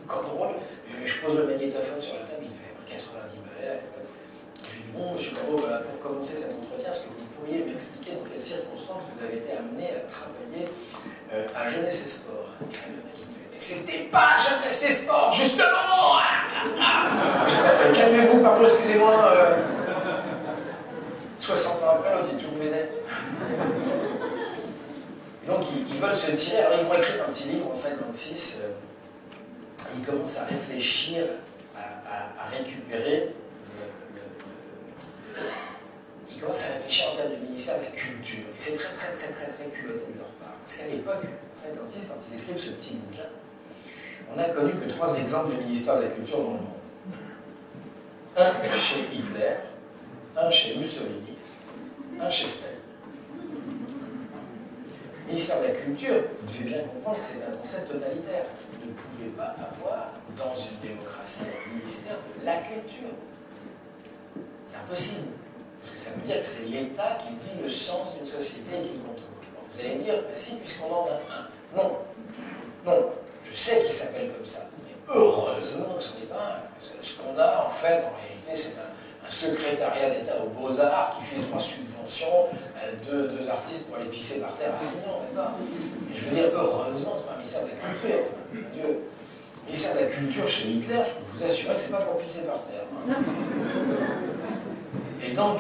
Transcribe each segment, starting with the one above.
encore drôle. Je pose le magnétophone sur la table, il fait 90 balais. Je lui dis, bon, monsieur Corbeau, voilà, pour commencer cet entretien, est-ce que vous pourriez m'expliquer dans quelles circonstances vous avez été amené à travailler à Jeunesse et Sport? Et là, le mec, il me fait, mais c'était pas Jeunesse et Sport, justement. Calmez-vous, pardon, excusez-moi. 60 ans après, l'autre, il est toujours vénère. Donc, ils veulent se tirer. Alors, ils vont écrire un petit livre en 56. Ils commencent à réfléchir à récupérer ils commencent à réfléchir en termes de ministère de la culture. Et c'est très culotté de leur part. Parce qu'à l'époque, en 56, quand ils écrivent ce petit bouquin, on n'a connu que 3 exemples de ministère de la culture dans le monde. Un chez Hitler, un chez Mussolini, un chez Staline. Le ministère de la culture, vous devez bien comprendre que c'est un concept totalitaire. Vous ne pouvez pas avoir, dans une démocratie, un ministère de la culture. C'est impossible. Parce que ça veut dire que c'est l'État qui dit le sens d'une société et qui le contrôle. Alors vous allez me dire, bah si, puisqu'on en a un. Non, non, je sais qu'il s'appelle comme ça. Mais heureusement que ce n'est pas un. Ce qu'on a, en fait, en réalité, c'est un secrétariat d'État aux Beaux-Arts qui fait 3 subventions à 2 artistes pour aller pisser par terre à Avignon, d'accord. Mais je veux dire, heureusement, c'est pas un ministère de la culture. Enfin, mon Dieu. Le ministère de la culture chez Hitler, je peux vous assurer que c'est pas pour pisser par terre. Hein. Et donc,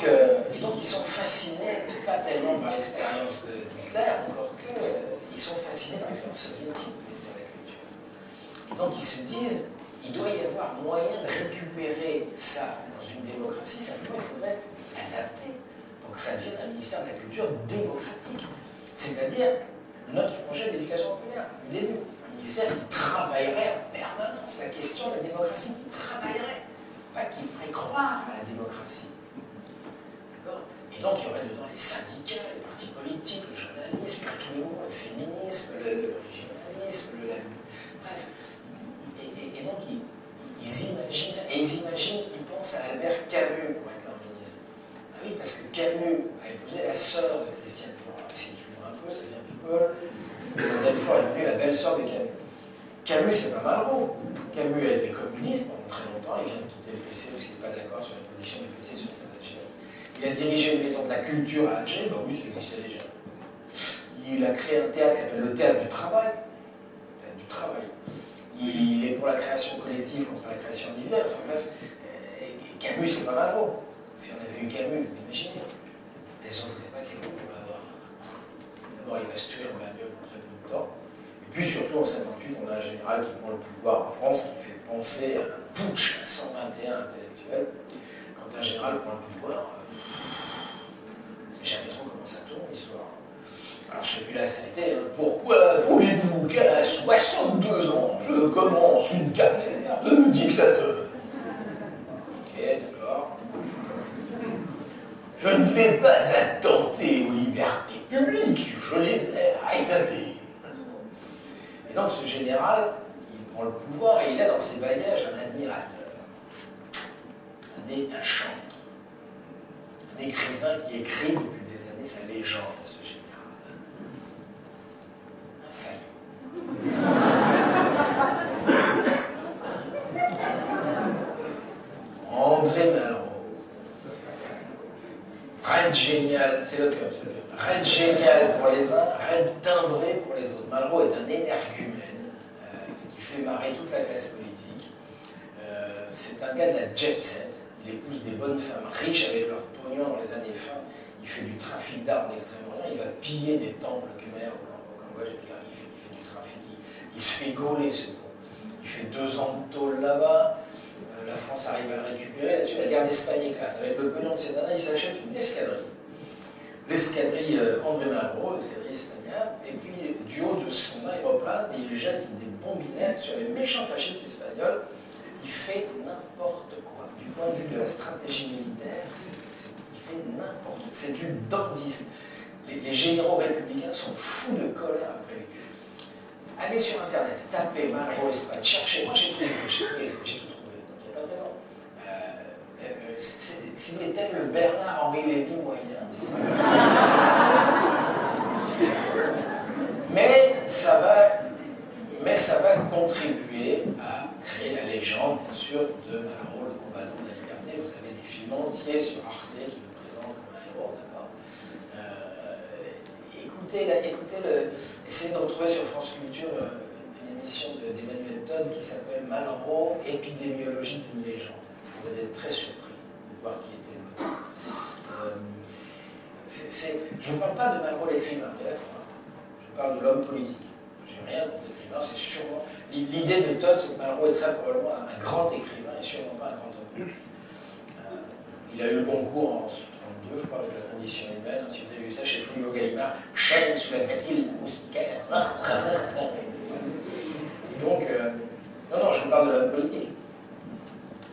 ils sont fascinés, pas tellement par l'expérience d'Hitler, encore que ils sont fascinés par l'expérience soviétique du ministère de la culture. Et donc, ils se disent, il doit y avoir moyen de récupérer ça dans une démocratie, simplement il faudrait l'adapter pour que ça devienne un ministère de la culture démocratique. C'est-à-dire notre projet d'éducation populaire, au début. Un ministère qui travaillerait en permanence la question de la démocratie, qui travaillerait, pas qui ferait croire à la démocratie. Et donc, il y aurait dedans les syndicats, les partis politiques, le journalisme, tout le monde, le féminisme, le régionalisme, bref. Et donc, ils imaginent ça. Et ils pensent à Albert Camus pour être leur ministre. Ah oui, parce que Camus a épousé la sœur de Christiane Faure. Essayez de suivre un peu, c'est-à-dire People. Christiane Faure est devenue la belle-sœur de Camus. Camus, c'est pas Malraux. Camus a été communiste pendant très longtemps. Il vient de quitter le PC parce qu'il n'est pas d'accord sur la position du PC sur l'Algérie. Il a dirigé une maison de la culture à Alger, bah oui, ça existait déjà. Il a créé un théâtre qui s'appelle le Théâtre du Travail. Le Théâtre du Travail. Il est pour la création collective contre la création individuelle. Enfin bref, Camus, c'est pas Malraux. Si on avait eu Camus, vous imaginez. Les autres, c'est pas Camus qu'on va avoir. D'abord, il va se tuer en bagnole dans très peu de temps. Et puis surtout, en 58, on a un général qui prend le pouvoir en France, qui fait penser à un putsch à 121 intellectuels. Quand un général prend le pouvoir, jamais trop comment ça tourne l'histoire. Alors celui-là, ça a été pourquoi voulez-vous qu'à 62 ans, je commence une carrière de dictateur? Ok, d'accord. Je ne vais pas attenter aux libertés publiques, je les ai rétablies. Et donc ce général, il prend le pouvoir et il a dans ses bagages un admirateur, un chantre. Un écrivain qui écrit depuis des années sa légende, ce général. Un Fayot. André Malraux. Raid génial, c'est l'autre, raid génial pour les uns, raid timbré pour les autres. Malraux est un énergumène qui fait marrer toute la classe politique. C'est un gars de la jet set. Il épouse des bonnes femmes riches avec leur pognon dans les années fin. Il fait du trafic d'armes en Extrême-Orient. Il va piller des temples khmers au Cambodge. Il fait du trafic. Il se fait gauler, ce con. Il fait 2 ans de tôle là-bas. La France arrive à le récupérer. Là-dessus, la guerre d'Espagne éclate. Avec le pognon de ces nanas, il s'achète une escadrille. L'escadrille André Malraux, l'escadrille espagnole. Et puis, du haut de son aéroplane, il jette des bombinettes sur les méchants fascistes espagnols. Il fait n'importe quoi. Du point de vue de la stratégie militaire, il fait n'importe quoi. C'est du dandisme. Les généraux républicains sont fous de colère après lui. Allez sur Internet, tapez Malraux Espagne, cherchez. Moi, j'ai tout trouvé. Donc, il n'y a pas de raison. S'il était le Bernard-Henri Lévy moyen. Mais ça va contribuer à célébrité qui le présente comme un héros, d'accord. Essayez de retrouver sur France Culture une émission d'Emmanuel Todd qui s'appelle Malraux, épidémiologie d'une légende. Vous allez être très surpris de voir qui était l'auteur. Je ne parle pas de Malraux l'écrivain, je parle de l'homme politique. Je n'ai rien contre l'écrivain, c'est sûrement... L'idée de Todd, c'est que Malraux est très probablement un grand écrivain et sûrement pas un grand homme. Il a eu le concours en 1932, je crois, avec La condition humaine. Si vous avez vu ça chez Fulvio Gallimard, Chêne soulèverait-il la moustiquaire? Donc, non, je vous parle de l'homme politique.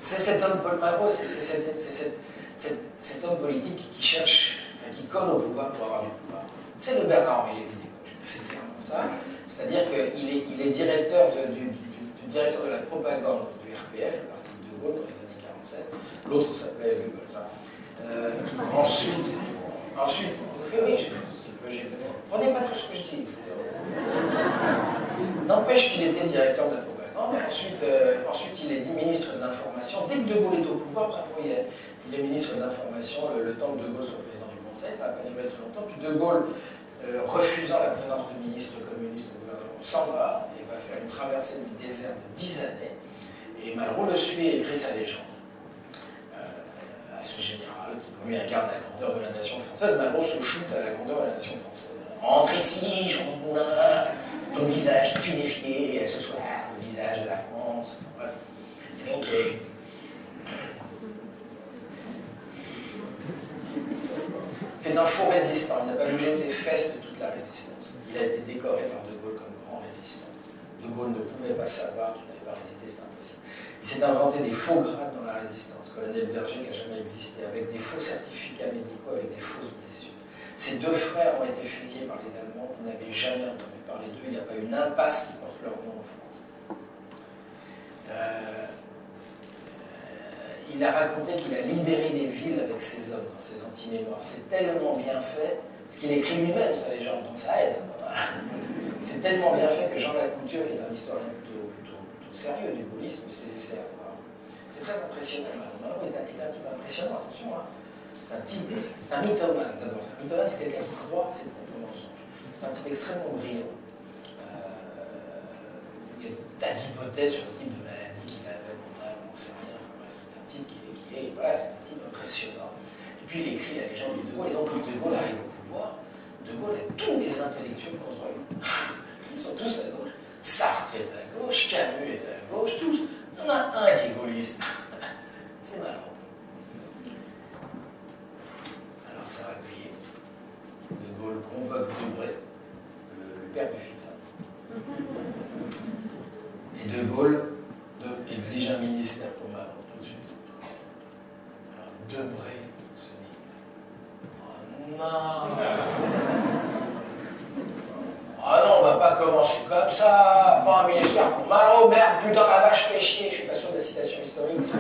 C'est cet homme, Malraux, c'est cet homme politique qui cherche, qui colle au pouvoir pour avoir du pouvoir. C'est le Bernard-Henri Lévy, c'est clairement ça. C'est-à-dire qu'il est directeur du directeur de la propagande du RPF, le parti de Gaulle, dans les années 47. L'autre s'appelait Goebbels. Ensuite, oui, prenez pas tout ce que je dis. N'empêche qu'il était directeur de la propagande. Ensuite, il est dit ministre de l'Information. Dès que De Gaulle est au pouvoir, il est ministre de l'Information le temps que De Gaulle soit président du Conseil. Ça n'a pas duré très longtemps. Puis De Gaulle, refusant la présence de ministres communistes au gouvernement, s'en va et va faire une traversée du désert de 10 années. Et Malraux le suit et écrit sa légende. À ce général qui pour lui incarne la grandeur de la nation française. Malraux se shoot à la grandeur de la nation française. Entre ici, Jean Moulin, ton visage tuméfié, et ce soir, le visage de la France. Bref. Et donc, c'est un faux résistant. Il n'a pas bougé ses fesses de toute la résistance. Il a été décoré par De Gaulle comme grand résistant. De Gaulle ne pouvait pas savoir qu'il n'avait pas résisté, c'est impossible. Il s'est inventé des faux grades dans la résistance. Colonel Berger qui n'a jamais existé, avec des faux certificats médicaux, avec des fausses blessures. Ces deux frères ont été fusillés par les Allemands. Vous n'avez jamais entendu parler d'eux. Il n'y a pas une impasse qui porte leur nom en France. Il a raconté qu'il a libéré des villes avec ses hommes, dans ses anti-mémoires. C'est tellement bien fait, parce qu'il écrit lui-même sa légende, donc ça aide. Voilà. C'est tellement bien fait que Jean Lacouture, qui est un historien plutôt sérieux du gaullisme, s'est laissé avoir. C'est très impressionnant. Malraux est un type impressionnant, attention. C'est un type, c'est un mythomane d'abord. Un mythomane, c'est quelqu'un qui croit à ses propres mensonges. C'est un type extrêmement brillant. Il y a des tas d'hypothèses sur le type de maladie qu'il avait, on ne sait rien. Enfin, bref, c'est un type voilà, c'est un type impressionnant. Et puis il écrit la légende de Gaulle, et donc quand De Gaulle arrive au pouvoir, De Gaulle a tous les intellectuels contre lui. Ils sont tous à gauche. Sartre est à gauche, Camus est à gauche, tous. Il y en a un qui est gaulliste. C'est Malraux. Alors ça va payer. De Gaulle convoque Debré, le père du fils. Et De Gaulle exige un ministère pour Malraux tout de suite. Alors Debré se dit « Oh non ! Ah non, on va pas commencer comme ça, pas un ministère pour Malraux, merde, putain, la vache fait chier. » Je suis pas sûr de la citation historique.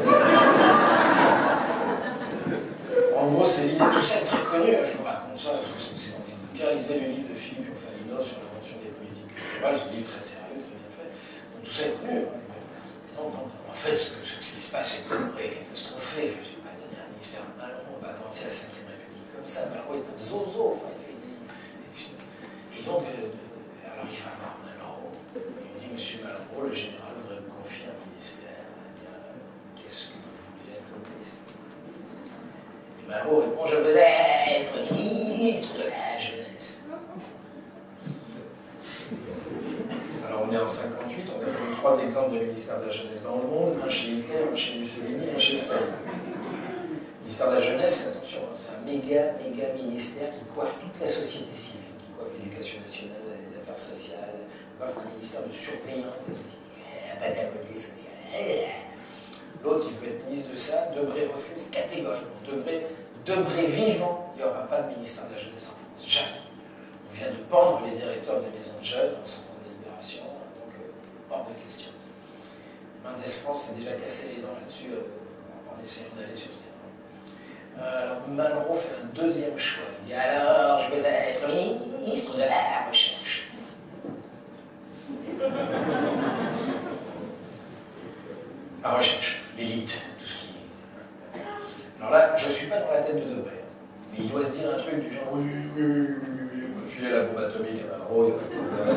En gros, c'est l'idée, tout ça est très connu, je vous raconte ça, c'est dans des bouquins, lisez le livre de Philippe Urfalino sur l'invention des politiques culturelles, c'est un livre très sérieux, très bien fait, donc tout ça est connu. Donc, en fait, ce qui se passe, c'est que Debré est catastrophé, je ne vais pas donner un ministère à Malraux, on va commencer la 5e République comme ça, Malraux est un zozo, enfin, il fait des... Et donc, alors il va voir Malraux, il dit, monsieur Malraux, le général voudrait vous confier un ministère, eh bien, qu'est-ce que vous voulez être comme ministre? Malraux répond, je veux être ministre de la jeunesse. Alors on est en 58, on a pris 3 exemples de ministère de la jeunesse dans le monde, un chez Hitler, un chez Mussolini, un chez Staline. Le ministère de la jeunesse, attention, c'est un méga ministère qui coiffe toute la société civile, qui coiffe l'éducation nationale, les affaires sociales, c'est un ministère de surveillance, un bataille sociale. L'autre, il veut être ministre de ça, Debré refuse catégoriquement. Debré vivant, il n'y aura pas de ministère de la jeunesse en France. Jamais. On vient de pendre les directeurs des maisons de jeunes en sortant de Libération, donc hors de question. Mendes France s'est déjà cassé les dents là-dessus en essayant d'aller sur ce terrain. Alors Malraux fait un deuxième choix. Il dit alors, je vais être ministre de la recherche. La recherche, l'élite, tout ce qui est. Alors là, je ne suis pas dans la tête de Debré. oui, on va filer la bombe atomique à Malraux, il n'y a pas de problème.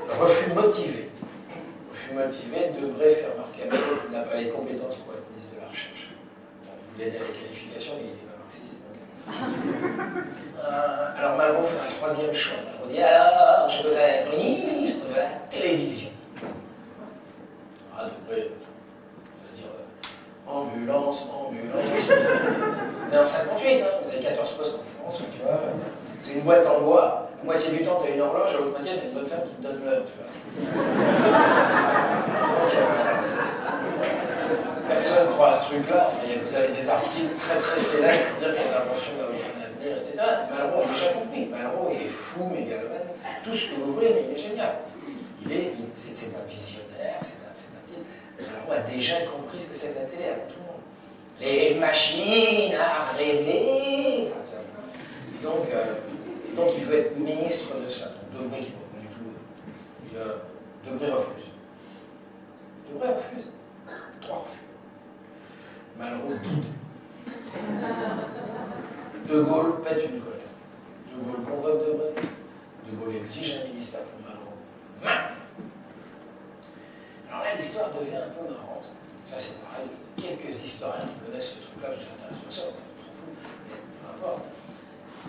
Refus motivé. Refus motivé devrait faire remarquer à Malraux qu'il n'a pas les compétences pour être ministre de la Recherche. Bon, il voulait dire les qualifications, mais il n'était pas marxiste. Alors Malraux fait un troisième choix. Malraux dit alors, je veux être ministre de la télévision. Ah, Debré, on va se dire ambulance. On est en 58, hein, vous avez 14 postes en France, tu vois. C'est une boîte en bois. La moitié du temps, tu as une horloge, à l'autre moitié, tu as une bonne femme qui te donne l'heure, tu vois. Donc, personne ne croit à ce truc-là. Enfin, vous avez des articles très très célèbres pour dire que cette invention n'a aucun avenir, etc. Malraux a déjà compris. Malraux est fou, mégalomane, tout ce que vous voulez, mais il est génial. C'est un visionnaire, c'est un type. Malraux a déjà compris ce que c'est que la télé avant tout le monde. Les machines à rêver. Donc il veut être ministre de ça. Donc Debré qui ne comprend du tout. Debré refuse. Debré refuse. 3 refus. Malraux boude. De Gaulle pète une colère. De Gaulle convoque Debré. De Gaulle exige un ministère pour Malraux. Alors là, l'histoire devient un peu marrante. Ça, c'est pareil. Quelques historiens qui connaissent ce truc-là, parce que ça n'intéresse pas ça, on s'en fout, mais peu importe.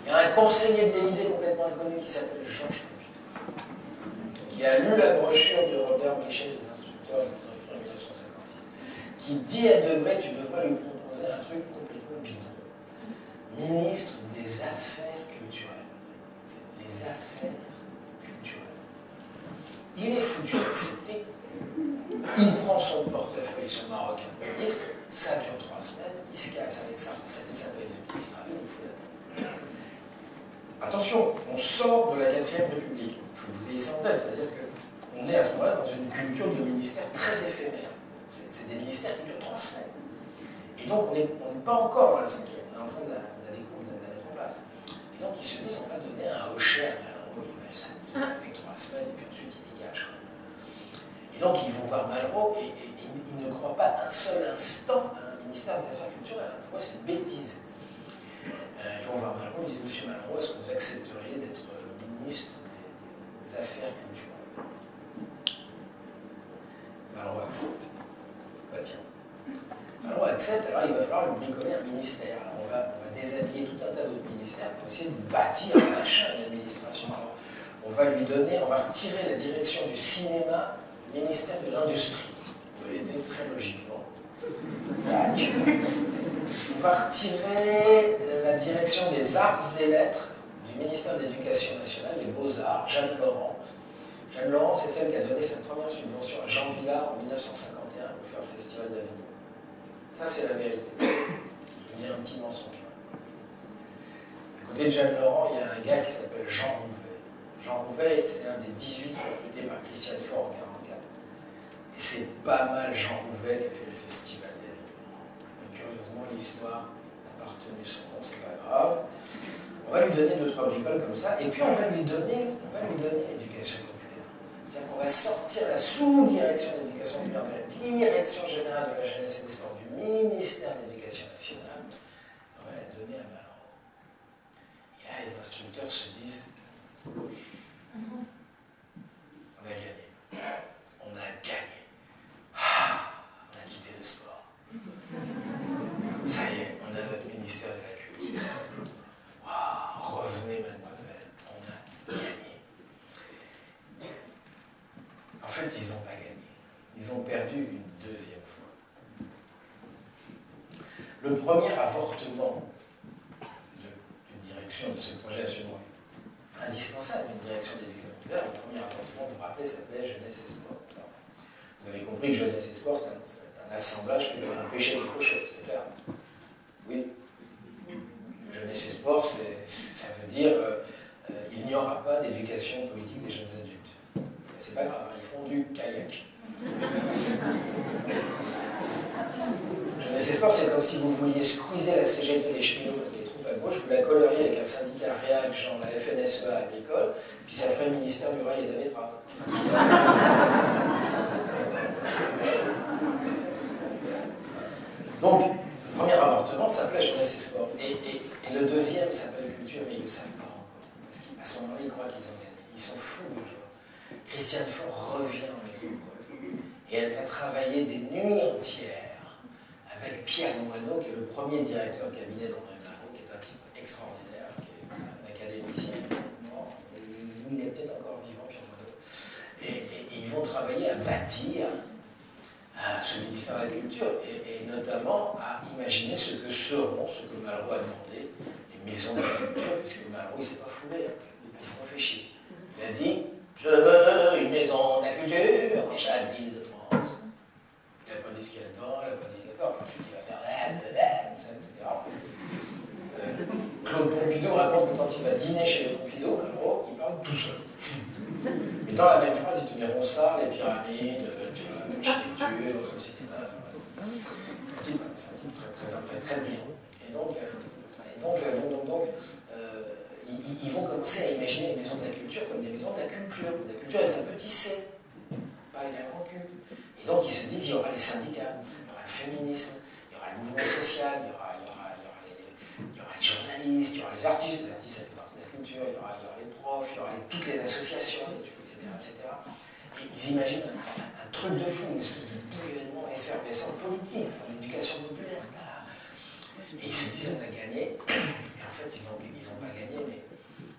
Il y a un conseiller de l'Élysée complètement inconnu qui s'appelle Georges Pompidou, qui a lu la brochure de Robert Michel des instructeurs en 1956, qui dit à Debré, tu devrais lui proposer un truc complètement bidon. Ministre des Affaires culturelles. Les affaires culturelles. Il est foutu d'accepter. Il prend son portefeuille, son marocain de ministre, ça dure 3 semaines, il se casse avec sa retraite et sa paye de ministre, il nous fout la tête. Attention, on sort de la 4ème République. Il faut que vous ayez ça en tête, c'est-à-dire qu'on est à ce moment-là dans une culture de ministères très éphémère. C'est des ministères qui durent 3 semaines. Et donc on n'est pas encore dans la 5e, on est en train de la mettre en place. Et donc ils se disent, on va donner un hochet à Malraux, il va s'amuser avec 3 semaines, et puis ensuite il dégage. Et donc ils vont voir Malraux et ils ne croient pas un seul instant à un ministère des Affaires culturelles. Pour moi, c'est une bêtise. Ils vont voir Malraux, ils disent, monsieur Malraux, est-ce que vous accepteriez d'être le ministre des Affaires culturelles? Malraux accepte. Bah tiens. Malraux accepte, alors il va falloir lui bricoler un ministère. Alors on va déshabiller tout un tas d'autres ministères pour essayer de bâtir un machin d'administration. On va lui donner, on va retirer la direction du cinéma, du ministère de l'Industrie. Vous voyez, très logiquement. On va retirer la direction des arts et lettres du ministère de l'Éducation nationale, les Beaux-Arts, Jeanne Laurent. Jeanne Laurent, c'est celle qui a donné sa première subvention à Jean Vilar en 1951 pour faire le Festival d'Avignon. Ça, c'est la vérité. Il y a un petit mensonge. À côté de Jeanne Laurent, il y a un gars qui s'appelle Jean Rouvet. Jean Rouvet, c'est un des 18 recrutés par Christiane Faure en 1944. Et c'est pas mal Jean Rouvet qui a fait le Festival d'Avignon. Curieusement, l'histoire n'a pas retenu son nom, c'est pas grave. On va lui donner 2-3 bricoles comme ça, et puis on va lui donner l'éducation populaire. C'est-à-dire qu'on va sortir la sous-direction de l'éducation populaire de la Direction générale de la jeunesse et des sports du ministère de l'Éducation nationale. On va la donner à Malraux. Et là, les instructeurs se disent, on a gagné. On a gagné. On a quitté le sport. Ça y est, on a notre ministère de la culture. Waouh, revenez mademoiselle, on a gagné. En fait, ils n'ont pas gagné. Ils ont perdu une 2e fois. Le premier avortement d'une direction de ce projet absolument indispensable, une direction d'éducation populaire, le premier avortement, vous vous rappelez, s'appelait Jeunesse et Sport. Alors, vous avez compris que Jeunesse et Sport, c'est un assemblage fait pour empêcher quelque chose, c'est clair. Oui. Jeunesse et Sport, ça veut dire il n'y aura pas d'éducation politique des jeunes adultes. C'est pas grave, ils font du kayak. Jeunesse et Sport, c'est comme si vous vouliez squeezer la CGT des cheminots parce qu'elle trouve à gauche, vous la colleriez avec un syndicat réac, genre la FNSEA agricole, puis ça ferait le ministère du Rail et de la Betterave. Donc, le premier avortement s'appelait jeunesse et sport. Et le deuxième s'appelle culture, mais ils ne le savent pas encore. Parce qu'à ce moment-là, ils croient qu'ils ont gagné. Ils sont fous, les gens. Christiane Faure revient en métropole. Et elle va travailler des nuits entières avec Pierre Moineau, qui est le premier directeur de cabinet d'André Malraux, qui est un type extraordinaire, qui est un académicien. Il est peut-être encore vivant, Pierre Moineau. Et ils vont travailler à bâtir ce ministère de la Culture, et notamment à imaginer ce que seront, ce que Malraux a demandé, les maisons de la culture, puisque Malraux, il ne s'est pas foulé, il s'est pas fait chier. Il a dit, je veux une maison de la culture dans chaque ville de France. Il n'a pas dit ce qu'il y a dedans, il n'a pas dit d'accord, ensuite il va faire comme ça, etc. Claude Pompidou raconte que quand il va dîner chez les Pompidou, Malraux, il parle tout seul. Mais dans la même phrase, il te met Ronsard, les pyramides, l'architecture, le cinéma. C'est un type très brillant. Et donc, ils vont commencer à imaginer les maisons de la culture comme des maisons de la culture. La culture avec un petit C, pas avec un grand Q. Et donc, ils se disent, il y aura les syndicats, il y aura le féminisme, il y aura le mouvement social, il y aura les journalistes, il y aura les artistes ça fait partie de la culture, il y aura les profs, il y aura toutes les associations, etc. Et ils imaginent un truc de fou, une espèce de bouillonnement effervescent politique, enfin, l'éducation populaire. Et ils se disent, on a gagné. Et en fait, ils n'ont pas gagné, mais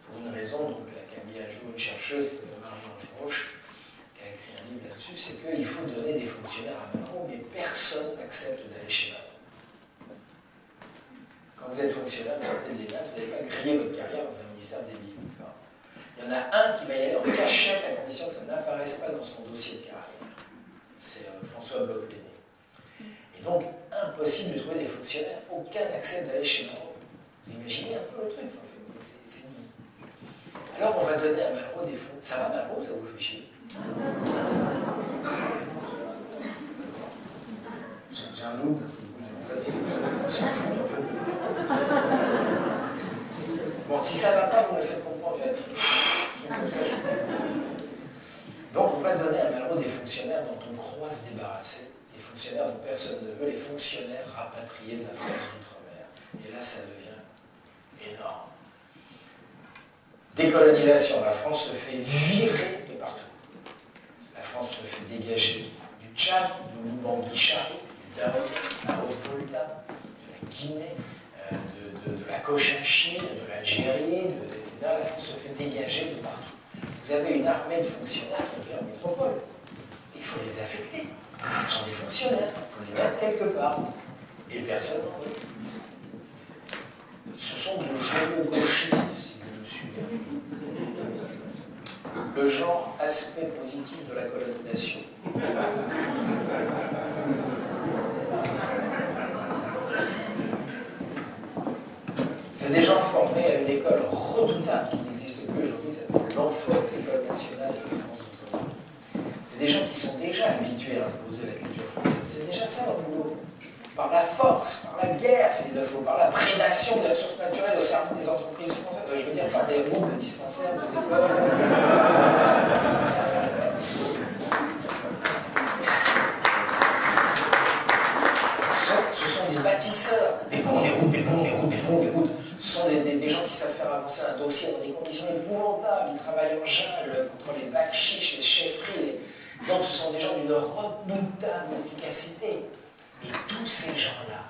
pour une raison, donc Camille Ajour, une chercheuse, Marie-Ange Roche, qui a écrit un livre là-dessus, c'est qu'il faut donner des fonctionnaires à Malraux, mais personne n'accepte d'aller chez Malraux. Quand vous êtes fonctionnaire, vous sortez de l'ENA, vous n'allez pas griller votre carrière dans un ministère débile. Il y en a un qui va y aller en cachette à condition que ça n'apparaisse pas dans son dossier de carrière. C'est François Bloch-Léné. Et donc, impossible de trouver des fonctionnaires. Aucun n'accepte d'aller chez Malraux. Vous imaginez un peu le truc. Alors, on va donner à Malraux des fonds. Ça va, Malraux, ça vous fait chier? J'ai un doute. En fait, ils s'en foutent, en fait. Bon, si ça ne va pas, vous me faites comprendre, en fait. Donc, on va donner à Malraux des fonctionnaires dont on croit se débarrasser, des fonctionnaires dont personne ne veut, les fonctionnaires rapatriés de la France d'outre-mer. Et là, ça devient énorme. Décolonisation, la France se fait virer de partout. La France se fait dégager du Tchad, du Lubangui-Chari, du Darou, de la Haute-Volta, de la Guinée, de la Cochinchine, de l'Algérie, etc. La France se fait dégager de partout. Vous avez une armée de fonctionnaires qui vient en métropole. Il faut les affecter. Ce sont des fonctionnaires. Il faut les mettre quelque part. Et personne n'en veut. Ce sont de joyeux gauchistes, si vous me suivez. Le genre aspect positif de la colonisation. C'est des gens formés à une école redoutable qui n'existe plus aujourd'hui, ça s'appelle l'ENFOC, l'École nationale de France d'outre-mer. C'est des gens qui sont déjà habitués à imposer la culture française. C'est déjà ça leur boulot. Par la force, par la guerre, s'il le faut, par la prédation des ressources naturelles au service des entreprises françaises, je veux dire par des routes de dispensaires, des écoles. Ce sont des bâtisseurs, des ponts, des routes, des ponts, des routes, des ponts, des routes. Ce sont des gens qui savent faire avancer un dossier dans des conditions épouvantables. Ils travaillent en jungle contre les bacs chiches, les chefferies. Donc ce sont des gens d'une redoutable efficacité. Et tous ces gens-là,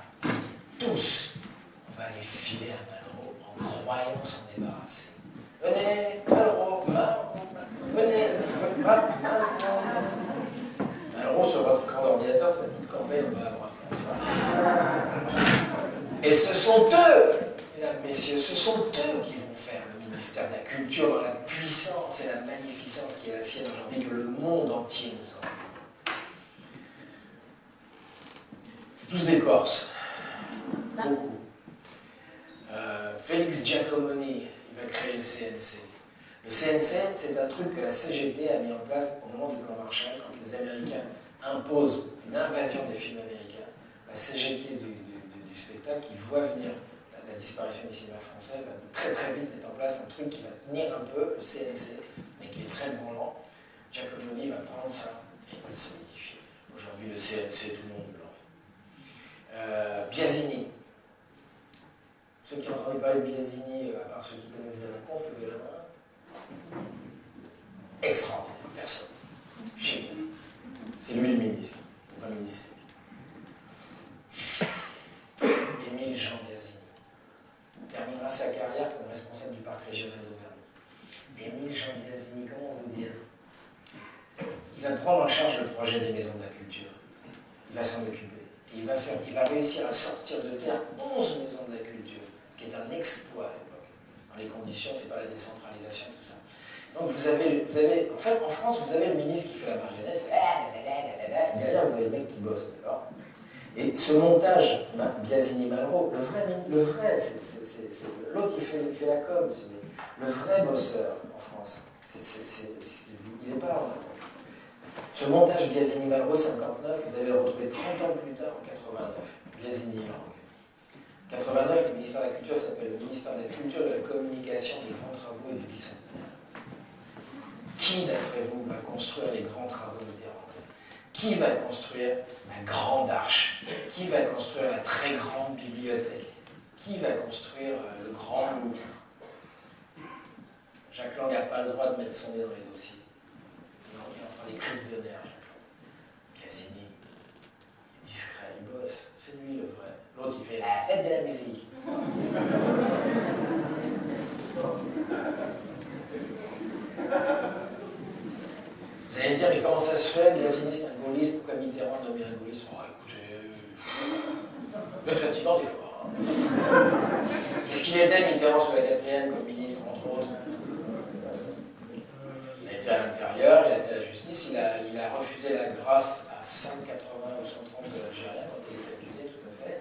tous, on va les filer à Malraux en croyant s'en débarrasser. Venez, Malraux, venez, Malraux. Malraux sur votre camp d'ordinateur, c'est la petite corbeille en bas à droite. Et ce sont eux, mesdames, messieurs, ce sont eux qui vont faire le ministère de la Culture dans la puissance et la magnificence qui est la sienne aujourd'hui, que le monde entier nous envie. Tous des Corses, beaucoup. Félix Giacomoni, il va créer le CNC. Le CNC, c'est un truc que la CGT a mis en place au moment du plan Marshall, quand les Américains imposent une invasion des films américains. La CGT du spectacle, qui voit venir la disparition du cinéma français, va très très vite mettre en place un truc qui va tenir un peu, le CNC, mais qui est très branlant. Giacomoni va prendre ça et il va le solidifier. Aujourd'hui, le CNC, tout le monde blanc. Biasini. Ceux qui ont entendu parler de Biasini, à part ceux qui connaissent bien la conf, levez la main. Extraordinaire, personne. Chez nous. C'est lui le ministre. Le Premier ministre. Émile Jean Biasini. Il terminera sa carrière comme responsable du parc régional d'Auvergne. Émile Jean Biasini, comment vous dire? Il va prendre en charge le projet des maisons de la culture. Il va s'en occuper. Il va réussir à sortir de terre 11 maisons de la culture, ce qui est un exploit à l'époque. Dans les conditions, c'est pas la décentralisation, tout ça. Donc vous avez, en fait, en France, vous avez le ministre qui fait la marionnette, derrière vous avez le mec qui bosse, d'accord? Et ce montage, Biasini-Malraux, le vrai, l'autre il fait la com, le vrai bosseur en France, il n'est pas en avant. Ce montage Biasini-Malraux 59, vous allez le retrouver 30 ans plus tard, en 89, Biasini-Lang. 89, le ministère de la Culture s'appelle le ministère de la Culture, de la Communication, des Grands Travaux et du Bicentenaire. Qui, d'après vous, va construire les grands travaux mitterrandiens? Qui va construire la grande arche? Qui va construire la très grande bibliothèque? Qui va construire le grand Louvre? Jacques Lang n'a pas le droit de mettre son nez dans les dossiers. Il en fera des crises de nerfs. Biasini, il est discret, il bosse. C'est lui le vrai. L'autre, il fait la fête de la musique. Vous allez me dire, mais comment ça se fait? Biasini, c'est un gaulliste, pourquoi Mitterrand nommé un gaulliste? Oh, écoutez, c'est fatigant des fois. Hein. Qu'est-ce qu'il était, Mitterrand, sous la 4e, comme ministre, entre autres? Il a été à l'intérieur, il a été à la justice, il a refusé la grâce à 180 ou 130 Algériens quand il était accusé, tout à fait.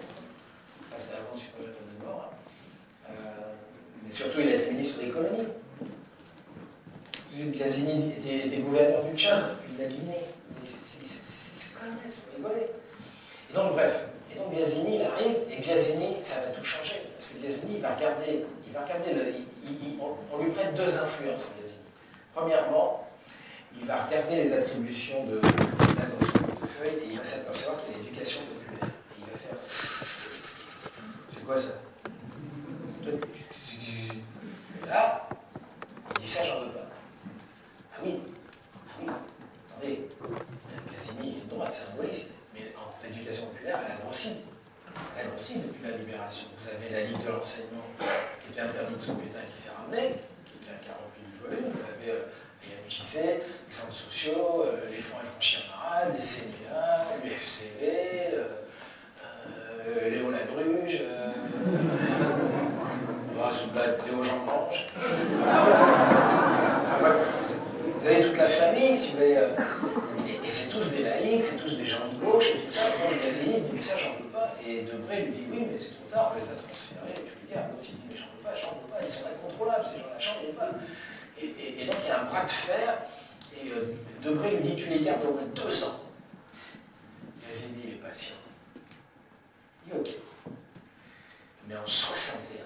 Ça, c'était avant de supprimer la peine de mort. Mais surtout, il a été ministre des colonies. Biasini était gouverneur du Tchad, puis de la Guinée. C'est quand même, c'est rigolé. Et donc, bref. Et donc, Biasini, il arrive, et Biasini, ça va tout changer. Parce que Biasini, il va regarder on lui prête deux influences, Biasini. Premièrement, il va regarder les attributions de l'État dans son portefeuille, et il va s'apercevoir qu'il y a l'éducation populaire. Et il va faire. C'est quoi ça? Et là, il dit ça, j'en veux pas. Ah oui, attendez, Biasini est droite, c'est un gaulliste, mais l'éducation populaire, elle a grossi. Elle a grossi depuis la libération. Vous avez la Ligue de l'enseignement qui était interdite sous Pétain qui s'est ramenée, qui a rempli le volume. Vous avez les MJC, les centres sociaux, les fonds camarades, les CNA, l'UFCV, Léo Labruge, Léo Jean Blanche. Vous avez toute la famille, si vous voulez, et c'est tous des laïcs, c'est tous des gens de gauche et tout ça. Donc Biasini dit mais ça j'en veux pas. Et Debré lui dit oui mais c'est trop tard, on les a transférés, et tu les gardes. L'autre il dit mais j'en veux pas, ils sont incontrôlables, ces gens-là, j'en veux pas. Et donc il y a un bras de fer, et Debré lui dit tu les gardes au moins 2 ans. Biasini il est patient. Il dit ok. Mais en 61,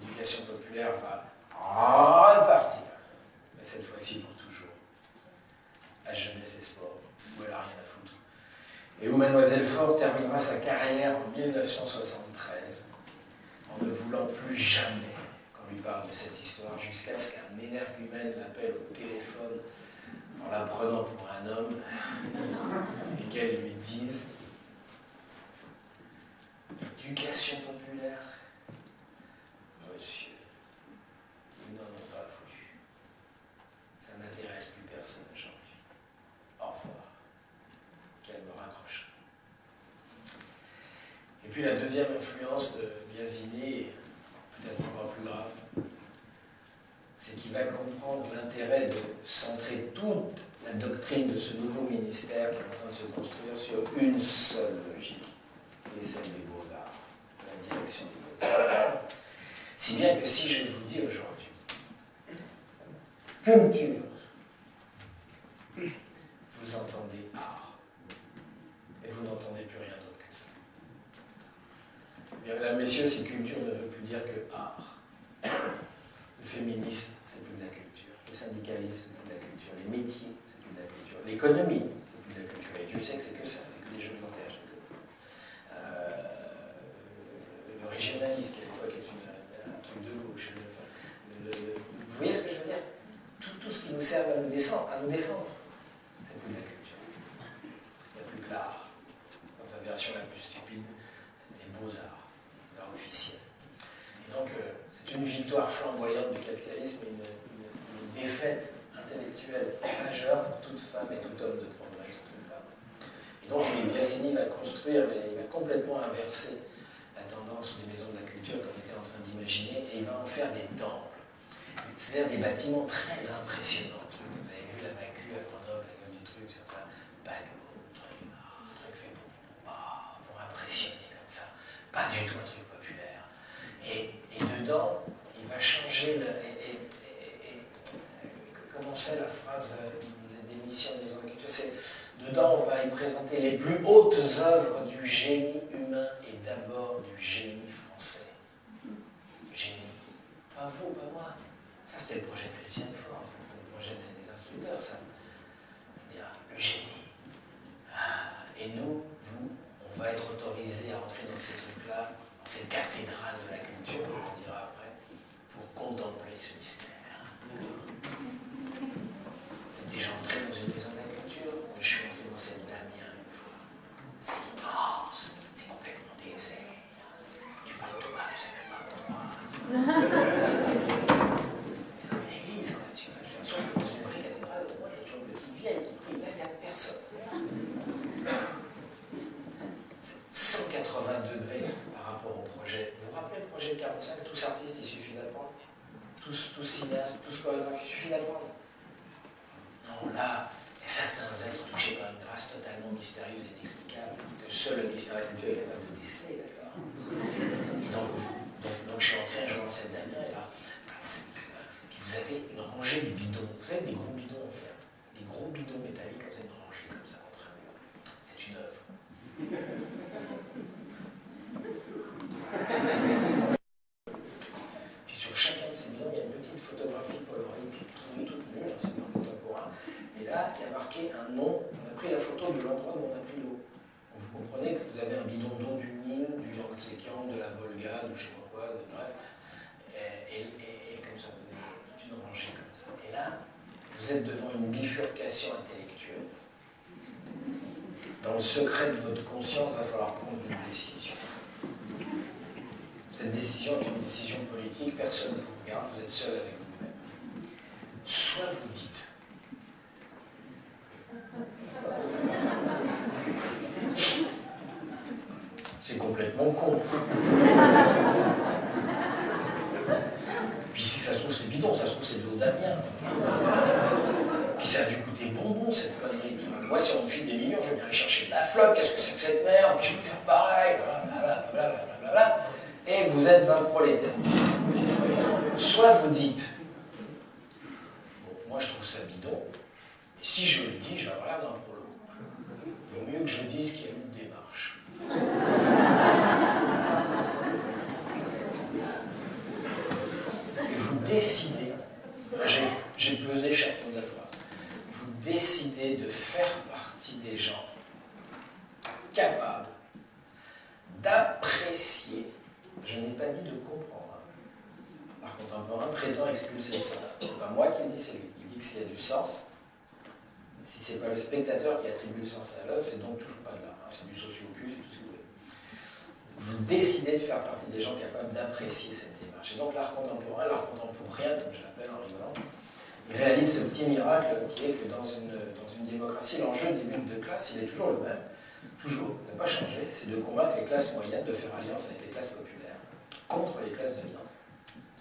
l'éducation populaire va repartir. Mais cette fois-ci pour toujours. À jeunesse et sport, où elle n'a rien à foutre. Et où Mademoiselle Faure terminera sa carrière en 1973, en ne voulant plus jamais qu'on lui parle de cette histoire, jusqu'à ce qu'un énergumène l'appelle au téléphone en la prenant pour un homme, et qu'elle lui dise l'éducation populaire, monsieur, nous n'en avons pas foutu. Ça n'intéresse plus personne aujourd'hui. Au revoir. Qu'elle me raccroche. Et puis la deuxième influence de Biasini, peut-être encore plus grave, c'est qu'il va comprendre l'intérêt de centrer toute la doctrine de ce nouveau ministère qui est en train de se construire sur une seule logique, qui est celle des beaux-arts, de la direction des beaux-arts. Si bien que si je vous dis aujourd'hui, culture, vous entendez art, et vous n'entendez plus rien d'autre que ça. Bien, mesdames, messieurs, si culture ne veut plus dire que art, le féminisme, c'est plus de la culture, le syndicalisme, c'est plus de la culture, les métiers, c'est plus de la culture, l'économie, c'est plus de la culture, et Dieu sait que c'est que ça, c'est que les jeux de langage. régionaliste, qui à l'époque est un truc de gauche. Vous voyez ce que je veux dire? Tout ce qui nous sert à nous défendre, c'est plus de la culture. Il n'y a plus que l'art, dans sa version la plus stupide, les beaux-arts, les arts officiels. Et donc, c'est une victoire flamboyante du capitalisme, une défaite intellectuelle majeure pour toute femme et tout homme de progrès sur cette femme. Et donc, Biasini va complètement inverser la tendance des maisons de la culture qu'on était en train d'imaginer, et il va en faire des temples. C'est-à-dire des bâtiments très impressionnants. Vous avez vu la Bacu à Grenoble, comme du truc, c'est un paquebot, un truc fait pour impressionner comme ça. Pas du tout un truc populaire. Et dedans, il va changer comment c'est la phrase des missions des maisons de la culture? C'est dedans, on va y présenter les plus hautes œuvres du génie humain et d'abord du génie français. Génie. Pas vous, pas moi. Ça, c'était le projet de Christiane Faure, c'est le projet des instructeurs, ça. Le génie. Et nous, on va être autorisés à entrer dans ces trucs-là, dans ces cathédrales de la culture, on dira après, pour contempler ce mystère. Vous êtes déjà entré dans une maison de la culture? Moi, je suis entré dans celle d'Amiens une fois. C'est immense, c'est complètement désert. Tu parles tout bas, je sais même pas pourquoi. Tous artistes, il suffit d'apprendre. Tous cinéastes, tous chorégraphes, il suffit d'apprendre. Non, là, il y a certains êtres touchés par une grâce totalement mystérieuse et inexplicable que seul le ministère de la Culture est capable de déceler, d'accord? Et donc je suis entré un jour dans cette dernière, et là, vous avez une rangée de bidons. Vous avez des gros bidons en fer, des gros bidons métalliques, vous avez une rangée comme ça contre un mur. C'est une œuvre. Puis sur chacun de ces bidons, il y a une petite photographie colorée, toute nulle, c'est dans le contemporain. Et là, il y a marqué un nom. On a pris la photo de l'endroit où on a pris l'eau. Vous comprenez que vous avez un bidon d'eau du Nil, du Yangtze-Kiang, de la Volga, ou je sais pas quoi, bref. Et comme ça, vous avez toute une rangée comme ça. Et là, vous êtes devant une bifurcation intellectuelle. Dans le secret de votre conscience, il va falloir prendre une décision. Cette décision est une décision politique, personne ne vous regarde, vous êtes seul avec vous-même. Soit vous dites, c'est complètement con. Puis si ça se trouve c'est bidon, ça se trouve c'est de l'eau d'Amiens. Puis ça a dû coûter bonbon cette connerie. Moi si on me file des millions, je vais bien aller chercher de la flotte, qu'est-ce que c'est que cette merde? Puis je vais faire pareil, blablabla. Et vous êtes un prolétaire. Soit vous dites, bon, moi je trouve ça bidon, et si je le dis, je vais avoir l'air d'un prolo. Il vaut mieux que je dise qu'il y a une démarche. Et vous décidez, j'ai pesé chaque mot de la phrase, vous décidez de faire partie des gens capables d'apprécier. Je n'ai pas dit de comprendre. L'art contemporain prétend expulser le sens. Ce n'est pas moi qui le dis, c'est lui. Il dit que s'il y a du sens, si ce n'est pas le spectateur qui attribue le sens à l'œuvre, c'est donc toujours pas de l'art. C'est du sociopus, c'est tout ce que vous voulez. Vous décidez de faire partie des gens capables d'apprécier cette démarche. Et donc l'art contemporain, l'art contemporain, comme je l'appelle en rigolant, il réalise ce petit miracle qui est que dans une démocratie, l'enjeu des luttes de classe, il est toujours le même. Toujours, il n'a pas changé, c'est de convaincre les classes moyennes de faire alliance avec les classes populaires contre les classes dominantes.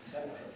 C'est ça l'enjeu.